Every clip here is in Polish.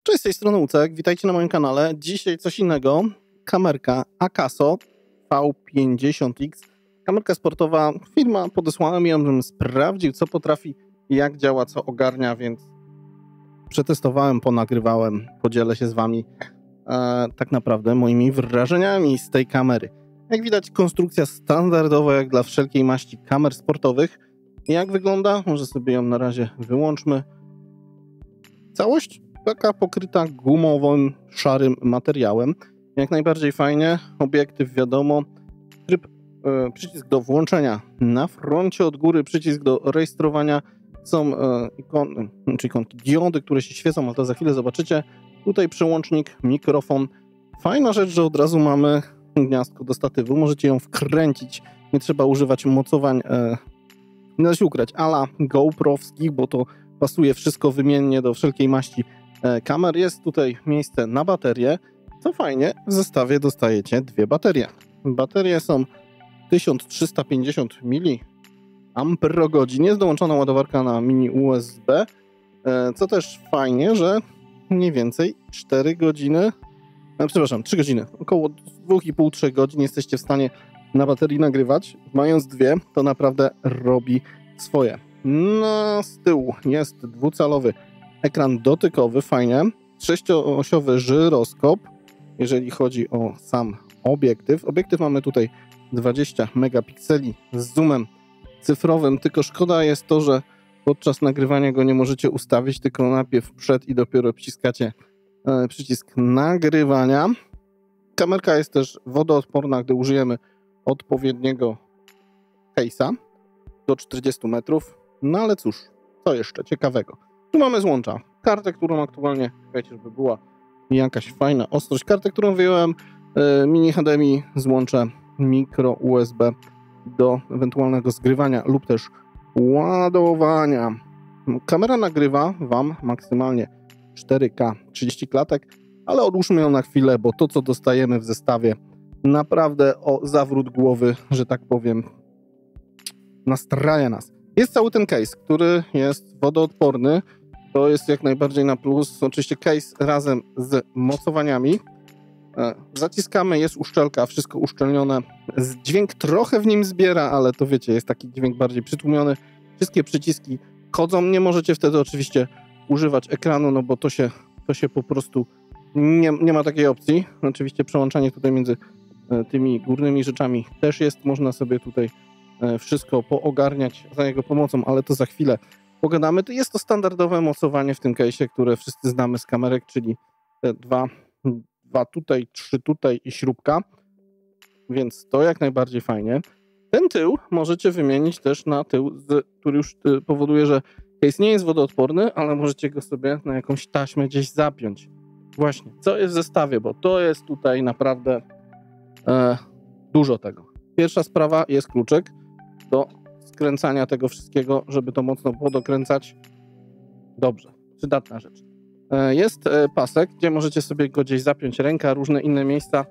Cześć, z tej strony Ucek, witajcie na moim kanale. Dzisiaj coś innego, kamerka Akaso V50X. Kamerka sportowa, firma podesłała mi ją, żebym sprawdził, co potrafi, jak działa, co ogarnia, więc przetestowałem, ponagrywałem, podzielę się z wami tak naprawdę moimi wrażeniami z tej kamery. Jak widać, konstrukcja standardowa jak dla wszelkiej maści kamer sportowych. Jak wygląda? Może sobie ją na razie wyłączmy. Całość taka pokryta gumowym, szarym materiałem. Jak najbardziej fajnie. Obiektyw wiadomo. Przycisk do włączenia na froncie od góry, przycisk do rejestrowania. Są ikonki, diody, które się świecą, ale to za chwilę zobaczycie. Tutaj przełącznik, mikrofon. Fajna rzecz, że od razu mamy gniazdko do statywu. Możecie ją wkręcić. Nie trzeba używać mocowań, nie da się ukryć, a la GoProwskich, bo to pasuje wszystko wymiennie do wszelkiej maści kamer. Jest tutaj miejsce na baterię. Co fajnie, w zestawie dostajecie dwie baterie. Baterie są 1350 mAh. Jest dołączona ładowarka na mini USB. Co też fajnie, że mniej więcej 4 godziny, przepraszam, 3 godziny, około 2,5-3 godzin jesteście w stanie na baterii nagrywać. Mając dwie, to naprawdę robi swoje. Z tyłu jest dwucalowy ekran dotykowy, fajnie. 6-osiowy żyroskop, jeżeli chodzi o sam obiektyw. Obiektyw mamy tutaj 20 megapikseli z zoomem cyfrowym, tylko szkoda jest to, że podczas nagrywania go nie możecie ustawić, tylko najpierw przed i dopiero wciskacie przycisk nagrywania. Kamerka jest też wodoodporna, gdy użyjemy odpowiedniego case'a do 40 metrów. No ale cóż, co jeszcze ciekawego? Tu mamy złącza. Kartę, którą aktualnie, czekajcie, żeby była jakaś fajna ostrość. Kartę, którą wyjąłem, mini HDMI, złącze mikro USB do ewentualnego zgrywania lub też ładowania. Kamera nagrywa wam maksymalnie 4K 30 klatek, ale odłóżmy ją na chwilę, bo to, co dostajemy w zestawie, naprawdę o zawrót głowy, że tak powiem, nastraja nas. Jest cały ten case, który jest wodoodporny. To jest jak najbardziej na plus. Oczywiście case razem z mocowaniami. Zaciskamy, jest uszczelka, wszystko uszczelnione. Dźwięk trochę w nim zbiera, ale to wiecie, jest taki dźwięk bardziej przytłumiony. Wszystkie przyciski chodzą. Nie możecie wtedy oczywiście używać ekranu, no bo to się po prostu nie ma takiej opcji. Oczywiście przełączanie tutaj między tymi górnymi rzeczami też jest. Można sobie tutaj wszystko poogarniać za jego pomocą, ale to za chwilę pogadamy. Jest to standardowe mocowanie w tym case'ie, które wszyscy znamy z kamerek, czyli te dwa tutaj, 3 tutaj i śrubka, więc to jak najbardziej fajnie. Ten tył możecie wymienić też na tył, który już powoduje, że case nie jest wodoodporny, ale możecie go sobie na jakąś taśmę gdzieś zapiąć. Właśnie, co jest w zestawie, bo to jest tutaj naprawdę dużo tego. Pierwsza sprawa, jest kluczyk do skręcania tego wszystkiego, żeby to mocno podokręcać. Dobrze, przydatna rzecz. Jest pasek, gdzie możecie sobie go gdzieś zapiąć, ręka, różne inne miejsca,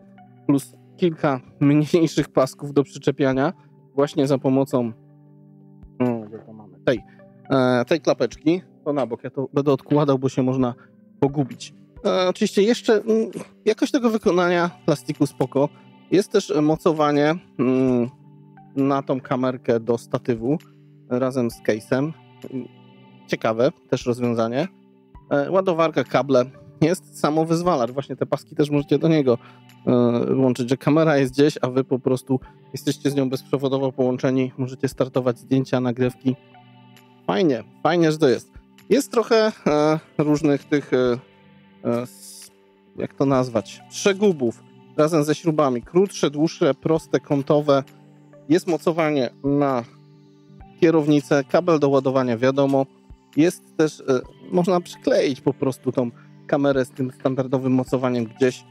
plus kilka mniejszych pasków do przyczepiania właśnie za pomocą tej klapeczki. To na bok, ja to będę odkładał, bo się można pogubić. Oczywiście jeszcze jakość tego wykonania plastiku spoko. Jest też mocowanie na tą kamerkę do statywu razem z case'em. Ciekawe też rozwiązanie. Ładowarka, kable. Jest samowyzwalacz. Właśnie te paski też możecie do niego łączyć, że kamera jest gdzieś, a wy po prostu jesteście z nią bezprzewodowo połączeni. Możecie startować zdjęcia, nagrywki. Fajnie, że to jest. Jest trochę różnych tych, jak to nazwać, przegubów razem ze śrubami. Krótsze, dłuższe, proste, kątowe. Jest mocowanie na kierownicę, kabel do ładowania, wiadomo. Jest też, można przykleić po prostu tą kamerę z tym standardowym mocowaniem gdzieś,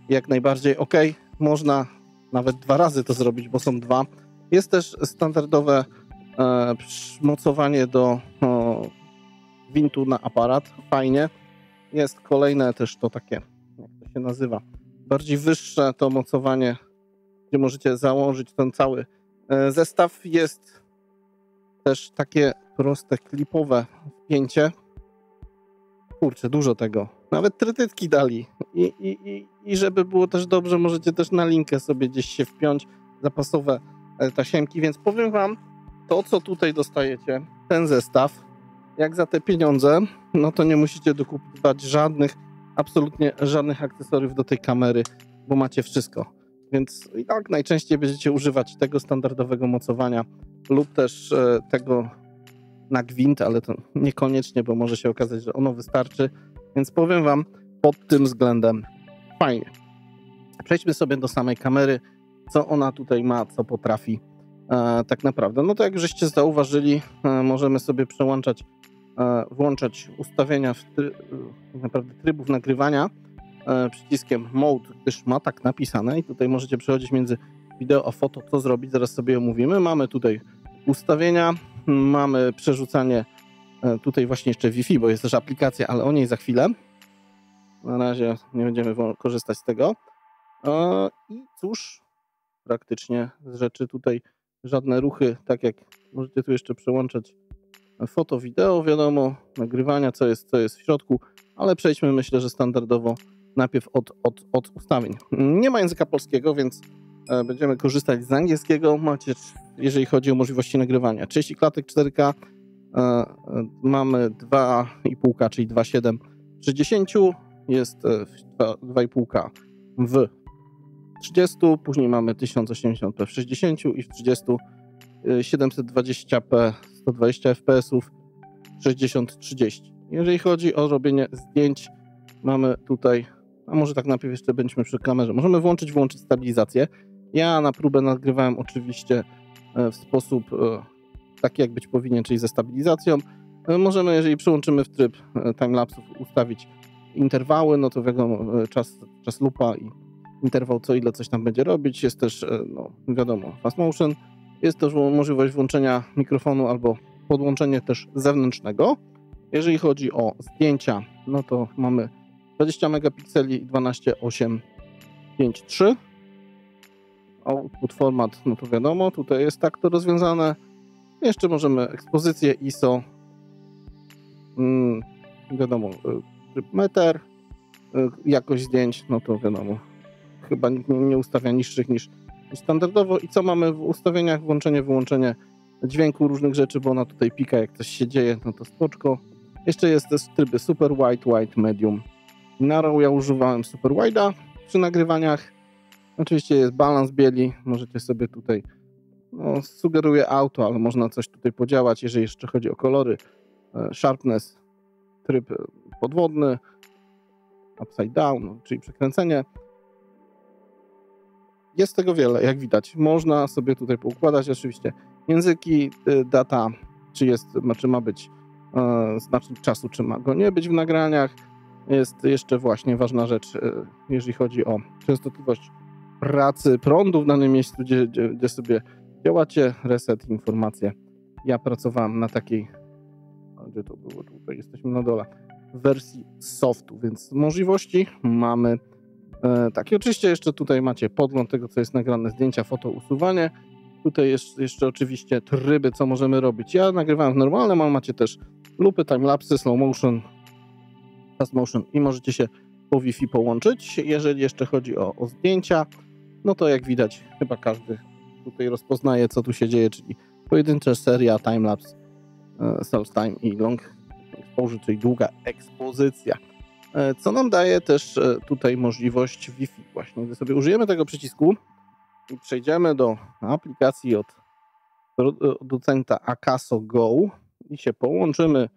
jak najbardziej ok. Można nawet 2 razy to zrobić, bo są 2. Jest też standardowe mocowanie do gwintu na aparat. Fajnie. Jest kolejne też to takie, jak to się nazywa, bardziej wyższe to mocowanie, gdzie możecie założyć ten cały zestaw. Jest też takie proste, klipowe wpięcie. Kurczę, dużo tego. nawet trytytki dali. I żeby było też dobrze, możecie też na linkę sobie gdzieś się wpiąć, zapasowe tasiemki, więc powiem wam, to co tutaj dostajecie, ten zestaw, jak za te pieniądze, no to nie musicie dokupiwać absolutnie żadnych akcesoriów do tej kamery, bo macie wszystko. Więc i tak najczęściej będziecie używać tego standardowego mocowania lub też tego na gwint, ale to niekoniecznie, bo może się okazać, że ono wystarczy. Więc powiem wam, pod tym względem fajnie. Przejdźmy sobie do samej kamery, co ona tutaj ma, co potrafi tak naprawdę. No to jak żeście zauważyli, możemy sobie włączać ustawienia tak naprawdę trybów nagrywania przyciskiem Mode, gdyż ma tak napisane i tutaj możecie przechodzić między wideo a foto, co zrobić, zaraz sobie omówimy. Mamy tutaj ustawienia, mamy przerzucanie tutaj właśnie jeszcze Wi-Fi, bo jest też aplikacja, ale o niej za chwilę. Na razie nie będziemy korzystać z tego. I cóż, praktycznie z rzeczy tutaj żadne ruchy, tak jak możecie tu jeszcze przełączać foto, wideo, wiadomo, nagrywania, co jest w środku, ale przejdźmy, myślę, że standardowo najpierw od ustawień. Nie ma języka polskiego, więc będziemy korzystać z angielskiego. Macie, jeżeli chodzi o możliwości nagrywania, 30 klatek 4K, mamy 2,5K, czyli 2,7 przy 10, jest 2,5K w 30, później mamy 1080p w 60 i w 30 720p 120 fps 60-30. Jeżeli chodzi o robienie zdjęć, mamy tutaj, a może tak najpierw jeszcze będziemy przy kamerze, możemy wyłączyć stabilizację. Ja na próbę nagrywałem oczywiście w sposób taki jak być powinien, czyli ze stabilizacją. Możemy, jeżeli przełączymy w tryb timelapsów, ustawić interwały, no to wiadomo, czas lupa i interwał co ile coś tam będzie robić. Jest też, no wiadomo, fast motion. Jest też możliwość włączenia mikrofonu albo podłączenie też zewnętrznego. Jeżeli chodzi o zdjęcia, no to mamy 20 megapikseli i 12:8:5:3. Output format, no to wiadomo, tutaj jest tak to rozwiązane. Jeszcze możemy ekspozycję ISO, wiadomo, tryb meter, jakość zdjęć, no to wiadomo, chyba nikt nie ustawia niższych niż standardowo. I co mamy w ustawieniach? Włączenie, wyłączenie dźwięku, różnych rzeczy, bo ona tutaj pika, jak coś się dzieje, no to spoczko. Jeszcze jest też tryby super wide, medium, narrow. Ja używałem super wide'a przy nagrywaniach. Oczywiście jest balans bieli, możecie sobie tutaj, no sugeruje auto, ale można coś tutaj podziałać, jeżeli jeszcze chodzi o kolory. Sharpness, tryb podwodny, upside down, czyli przekręcenie. Jest tego wiele, jak widać. Można sobie tutaj poukładać oczywiście języki, data, czy ma być znacznik czasu, czy ma go nie być w nagraniach. Jest jeszcze właśnie ważna rzecz, jeżeli chodzi o częstotliwość pracy prądu w danym miejscu, gdzie sobie działacie, reset, informacje. Ja pracowałem na takiej, gdzie to było, tutaj jesteśmy na dole, wersji softu, więc możliwości mamy takie. Oczywiście jeszcze tutaj macie podgląd tego, co jest nagrane, zdjęcia, foto, usuwanie. Tutaj jest jeszcze oczywiście tryby, co możemy robić. Ja nagrywałem w normalnym, ale macie też lupy, timelapsy, slow motion, fast motion i możecie się po Wi-Fi połączyć. Jeżeli jeszcze chodzi o zdjęcia, no to jak widać chyba każdy tutaj rozpoznaje, co tu się dzieje, czyli pojedyncze seria, timelapse, self-time i long exposure, czyli długa ekspozycja. Co nam daje też tutaj możliwość Wi-Fi. Właśnie, gdy sobie użyjemy tego przycisku i przejdziemy do aplikacji od producenta Akaso Go i się połączymy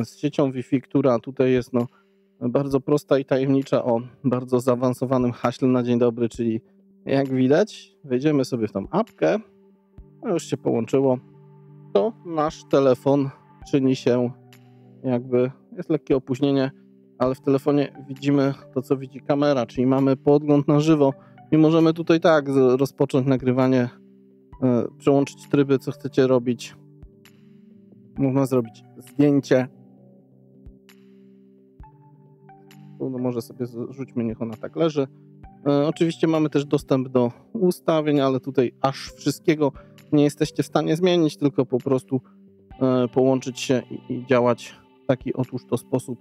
z siecią Wi-Fi, która tutaj jest no, bardzo prosta i tajemnicza, o bardzo zaawansowanym haśle na dzień dobry, czyli jak widać, wejdziemy sobie w tą apkę, a już się połączyło, to nasz telefon czyni się jakby, jest lekkie opóźnienie, ale w telefonie widzimy to, co widzi kamera, czyli mamy podgląd na żywo i możemy tutaj tak rozpocząć nagrywanie, przełączyć tryby, co chcecie robić. Można zrobić zdjęcie. No może sobie rzućmy, niech ona tak leży. Oczywiście mamy też dostęp do ustawień, ale tutaj aż wszystkiego nie jesteście w stanie zmienić, tylko po prostu połączyć się i działać w taki otóż to sposób,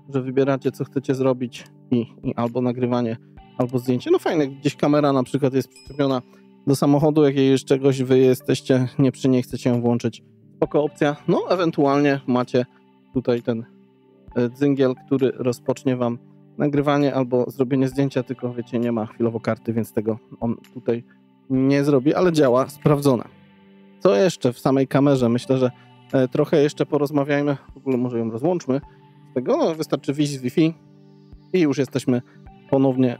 że wybieracie, co chcecie zrobić i albo nagrywanie, albo zdjęcie. No fajne, gdzieś kamera na przykład jest przyczepiona do samochodu, jakiegoś czegoś wy jesteście nie przy niej, chcecie ją włączyć. Spoko opcja. No ewentualnie macie tutaj ten dzyngiel, który rozpocznie wam nagrywanie albo zrobienie zdjęcia, tylko wiecie, nie ma chwilowo karty, więc tego on tutaj nie zrobi, ale działa, sprawdzone. Co jeszcze w samej kamerze? Myślę, że trochę jeszcze porozmawiajmy, w ogóle może ją rozłączmy z tego, no, wystarczy wyjść z Wi-Fi i już jesteśmy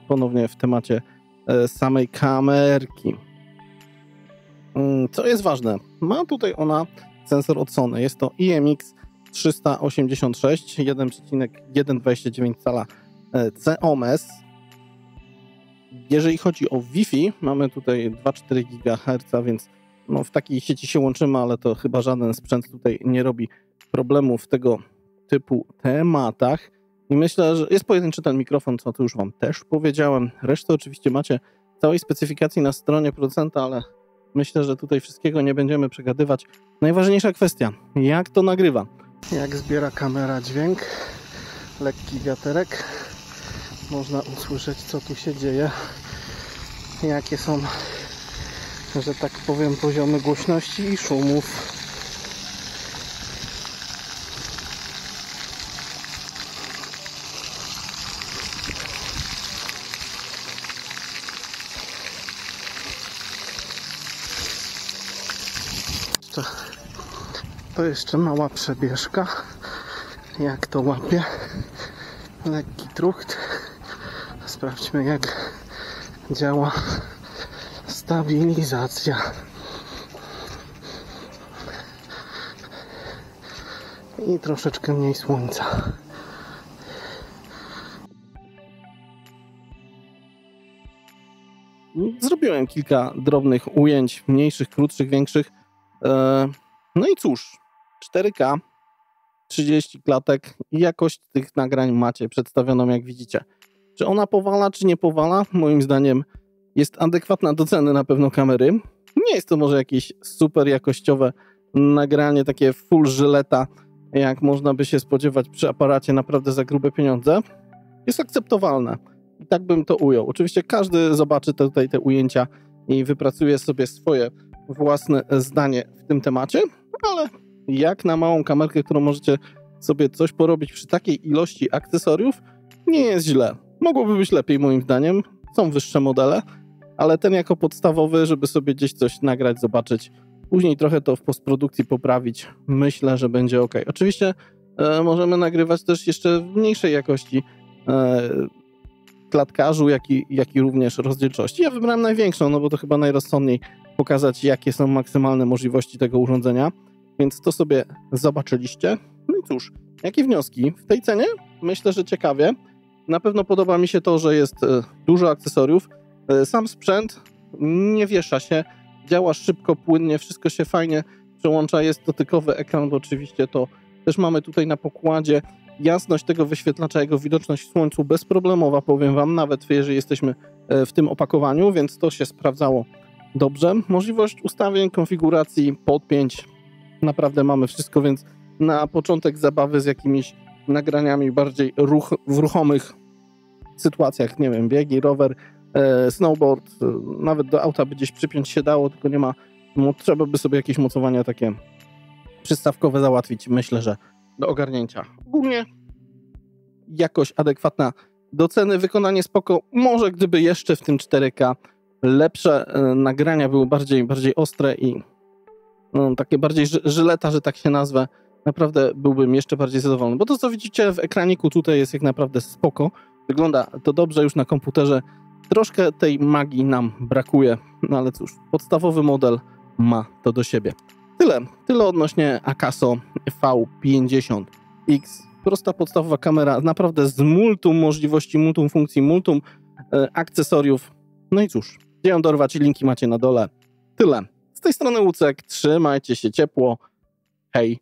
ponownie w temacie samej kamerki. Co jest ważne? Ma tutaj ona sensor od Sony, jest to IMX386 1,129 cala COMS. Jeżeli chodzi o Wi-Fi, mamy tutaj 2,4 GHz, więc no w takiej sieci się łączymy, ale to chyba żaden sprzęt tutaj nie robi problemów w tego typu tematach. I myślę, że jest pojedynczy ten mikrofon, co tu już wam też powiedziałem. Resztę oczywiście macie całej specyfikacji na stronie producenta, ale myślę, że tutaj wszystkiego nie będziemy przegadywać. Najważniejsza kwestia, jak to nagrywa. Jak zbiera kamera dźwięk, lekki wiaterek. Można usłyszeć, co tu się dzieje, jakie są, że tak powiem, poziomy głośności i szumów. To jeszcze mała przebieżka. Jak to łapie? Lekki trucht. Sprawdźmy, jak działa stabilizacja. I troszeczkę mniej słońca. Zrobiłem kilka drobnych ujęć, mniejszych, krótszych, większych. No i cóż, 4K, 30 klatek i jakość tych nagrań macie przedstawioną, jak widzicie. Czy ona powala, czy nie powala? Moim zdaniem jest adekwatna do ceny na pewno kamery. Nie jest to może jakieś super jakościowe nagranie, takie full żyleta, jak można by się spodziewać przy aparacie naprawdę za grube pieniądze. Jest akceptowalne. I tak bym to ujął. Oczywiście każdy zobaczy tutaj te ujęcia i wypracuje sobie swoje własne zdanie w tym temacie, ale jak na małą kamerkę, którą możecie sobie coś porobić przy takiej ilości akcesoriów, nie jest źle. Mogłoby być lepiej moim zdaniem. Są wyższe modele, ale ten jako podstawowy, żeby sobie gdzieś coś nagrać, zobaczyć, później trochę to w postprodukcji poprawić, myślę, że będzie ok. Oczywiście możemy nagrywać też jeszcze w mniejszej jakości klatkarzu, jak i również rozdzielczości. Ja wybrałem największą, no bo to chyba najrozsądniej pokazać, jakie są maksymalne możliwości tego urządzenia, więc to sobie zobaczyliście. No i cóż, jakie wnioski? W tej cenie? Myślę, że ciekawie. Na pewno podoba mi się to, że jest dużo akcesoriów. Sam sprzęt nie wiesza się, działa szybko, płynnie, wszystko się fajnie przełącza. Jest dotykowy ekran, bo oczywiście to też mamy tutaj na pokładzie. Jasność tego wyświetlacza, jego widoczność w słońcu bezproblemowa, powiem wam, nawet jeżeli jesteśmy w tym opakowaniu, więc to się sprawdzało dobrze. Możliwość ustawień, konfiguracji, podpięć, naprawdę mamy wszystko, więc na początek zabawy z jakimiś nagraniami bardziej w ruchomych sytuacjach, nie wiem, biegi, rower, snowboard, nawet do auta by gdzieś przypiąć się dało, tylko nie ma, trzeba by sobie jakieś mocowania takie przystawkowe załatwić, myślę, że do ogarnięcia. Ogólnie jakość adekwatna do ceny, wykonanie spoko, może gdyby jeszcze w tym 4K lepsze nagrania były bardziej ostre i takie bardziej żyleta, że tak się nazwę, naprawdę byłbym jeszcze bardziej zadowolony, bo to, co widzicie w ekraniku tutaj, jest jak naprawdę spoko, wygląda to dobrze już na komputerze, troszkę tej magii nam brakuje, no ale cóż, podstawowy model ma to do siebie. Tyle odnośnie Akaso V50X. Prosta, podstawowa kamera, naprawdę z multum możliwości, multum funkcji, multum akcesoriów. No i cóż, gdzie ją dorwać? Linki macie na dole. Tyle. Z tej strony Łucek, trzymajcie się ciepło. Hej.